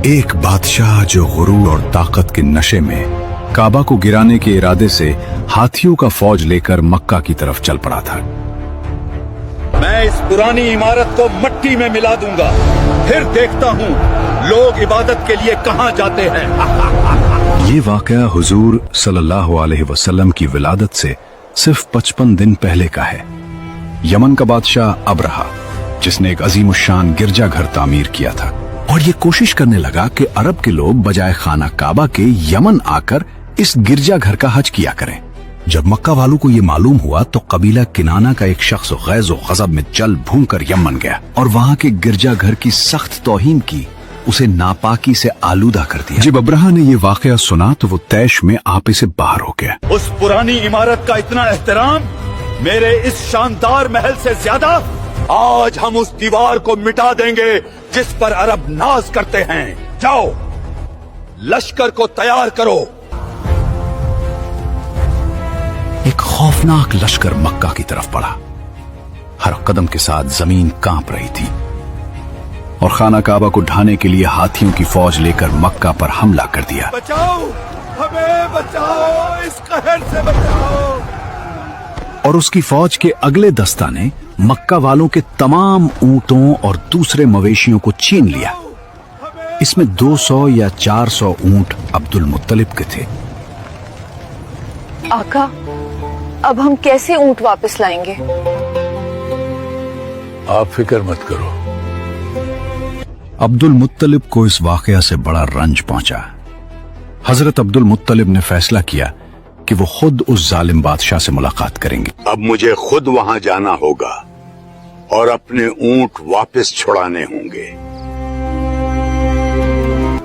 ایک بادشاہ جو غرور اور طاقت کے نشے میں کعبہ کو گرانے کے ارادے سے ہاتھیوں کا فوج لے کر مکہ کی طرف چل پڑا تھا۔ میں اس پرانی عمارت کو مٹی میں ملا دوں گا، پھر دیکھتا ہوں لوگ عبادت کے لیے کہاں جاتے ہیں۔ یہ واقعہ حضور صلی اللہ علیہ وسلم کی ولادت سے صرف 55 دن پہلے کا ہے۔ یمن کا بادشاہ ابرہہ، جس نے ایک عظیم الشان گرجا گھر تعمیر کیا تھا اور یہ کوشش کرنے لگا کہ عرب کے لوگ بجائے خانہ کعبہ کے یمن آ کر اس گرجا گھر کا حج کیا کریں۔ جب مکہ والوں کو یہ معلوم ہوا تو قبیلہ کنانہ کا ایک شخص غیظ و غضب میں جل بھون کر یمن گیا اور وہاں کے گرجا گھر کی سخت توہین کی، اسے ناپاکی سے آلودہ کر دیا۔ جب ابرہہ نے یہ واقعہ سنا تو وہ طیش میں آپے سے باہر ہو گیا۔ اس پرانی عمارت کا اتنا احترام میرے اس شاندار محل سے زیادہ؟ آج ہم اس دیوار کو مٹا دیں گے جس پر عرب ناز کرتے ہیں۔ جاؤ، لشکر کو تیار کرو۔ ایک خوفناک لشکر مکہ کی طرف بڑھا۔ ہر قدم کے ساتھ زمین کانپ رہی تھی اور خانہ کعبہ کو ڈھانے کے لیے ہاتھیوں کی فوج لے کر مکہ پر حملہ کر دیا۔ بچاؤ، ہمیں بچاؤ، اس قہر سے بچاؤ۔ اور اس کی فوج کے اگلے دستہ نے مکہ والوں کے تمام اونٹوں اور دوسرے مویشیوں کو چھین لیا۔ اس میں 200 یا 400 اونٹ عبد المطلب کے تھے۔ آقا، اب ہم کیسے اونٹ واپس لائیں گے؟ آپ فکر مت کرو۔ عبد المطلب کو اس واقعہ سے بڑا رنج پہنچا۔ حضرت عبد المطلب نے فیصلہ کیا کہ وہ خود اس ظالم بادشاہ سے ملاقات کریں گے۔ اب مجھے خود وہاں جانا ہوگا اور اپنے اونٹ واپس چھڑانے ہوں گے۔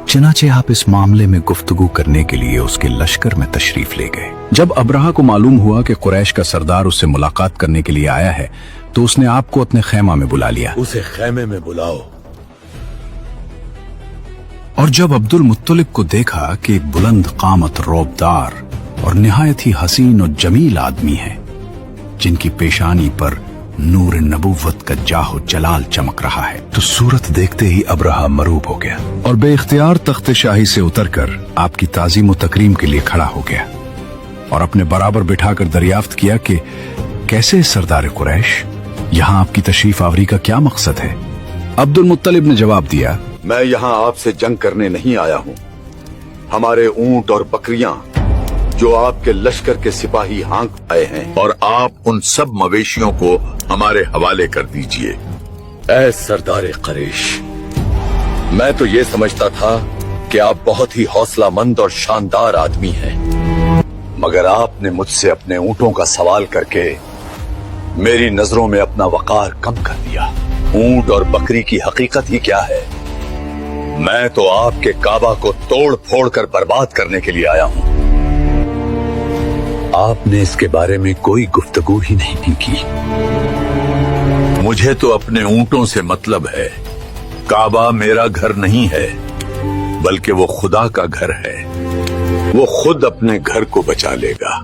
چنانچہ آپ اس معاملے میں گفتگو کرنے کے لیے اس کے لشکر میں تشریف لے گئے۔ جب ابرہہ کو معلوم ہوا کہ قریش کا سردار اس سے ملاقات کرنے کے لیے آیا ہے تو اس نے آپ کو اپنے خیمہ میں بلا لیا۔ اسے خیمے میں بلاؤ۔ اور جب عبد المطلب کو دیکھا کہ ایک بلند قامت، روبدار اور نہایت ہی حسین و جمیل آدمی ہے جن کی پیشانی پر نور نبوت کا جاہ و جلال چمک رہا ہے، تو صورت دیکھتے ہی ابرہہ مروب ہو گیا اور بے اختیار تخت شاہی سے اتر کر آپ کی تعظیم و تکریم کے لیے کھڑا ہو گیا اور اپنے برابر بٹھا کر دریافت کیا کہ کیسے سردار قریش، یہاں آپ کی تشریف آوری کا کیا مقصد ہے؟ عبد المطلب نے جواب دیا، میں یہاں آپ سے جنگ کرنے نہیں آیا ہوں۔ ہمارے اونٹ اور بکریاں جو آپ کے لشکر کے سپاہی ہانک آئے ہیں، اور آپ ان سب مویشیوں کو ہمارے حوالے کر دیجئے۔ اے سردار قریش، میں تو یہ سمجھتا تھا کہ آپ بہت ہی حوصلہ مند اور شاندار آدمی ہیں، مگر آپ نے مجھ سے اپنے اونٹوں کا سوال کر کے میری نظروں میں اپنا وقار کم کر دیا۔ اونٹ اور بکری کی حقیقت ہی کیا ہے؟ میں تو آپ کے کعبہ کو توڑ پھوڑ کر برباد کرنے کے لیے آیا ہوں۔ آپ نے اس کے بارے میں کوئی گفتگو ہی نہیں کی۔ مجھے تو اپنے اونٹوں سے مطلب ہے۔ کعبہ میرا گھر نہیں ہے بلکہ وہ خدا کا گھر ہے۔ وہ خود اپنے گھر کو بچا لے گا۔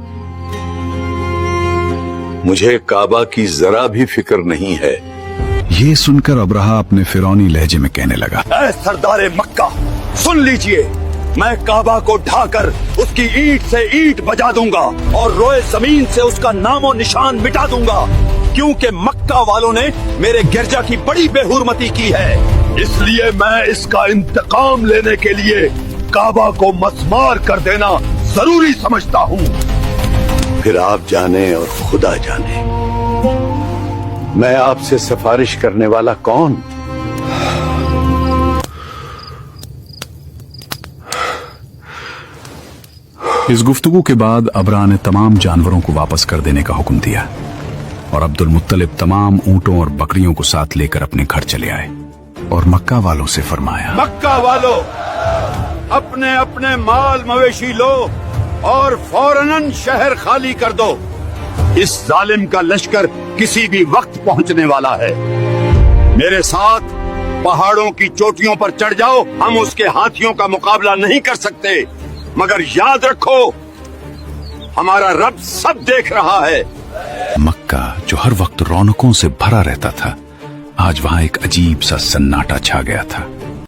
مجھے کعبہ کی ذرا بھی فکر نہیں ہے۔ یہ سن کر ابرہہ اپنے فرعونی لہجے میں کہنے لگا، اے سردار مکہ، سن لیجئے، میں کعبہ کو ڈھا کر اس کی اینٹ سے اینٹ بجا دوں گا اور روئے زمین سے اس کا نام و نشان مٹا دوں گا، کیونکہ مکہ والوں نے میرے گرجا کی بڑی بے حرمتی کی ہے۔ اس لیے میں اس کا انتقام لینے کے لیے کعبہ کو مسمار کر دینا ضروری سمجھتا ہوں۔ پھر آپ جانے اور خدا جانے، میں آپ سے سفارش کرنے والا کون؟ اس گفتگو کے بعد ابرہہ نے تمام جانوروں کو واپس کر دینے کا حکم دیا اور عبد المطلب تمام اونٹوں اور بکریوں کو ساتھ لے کر اپنے گھر چلے آئے اور مکہ والوں سے فرمایا، مکہ والو، اپنے اپنے مال مویشی لو اور فوراً شہر خالی کر دو۔ اس ظالم کا لشکر کسی بھی وقت پہنچنے والا ہے۔ میرے ساتھ پہاڑوں کی چوٹیوں پر چڑھ جاؤ، ہم اس کے ہاتھیوں کا مقابلہ نہیں کر سکتے، مگر یاد رکھو ہمارا رب سب دیکھ رہا ہے۔ مکہ جو ہر وقت رونقوں سے بھرا رہتا تھا، آج وہاں ایک عجیب سا سناٹا چھا گیا تھا۔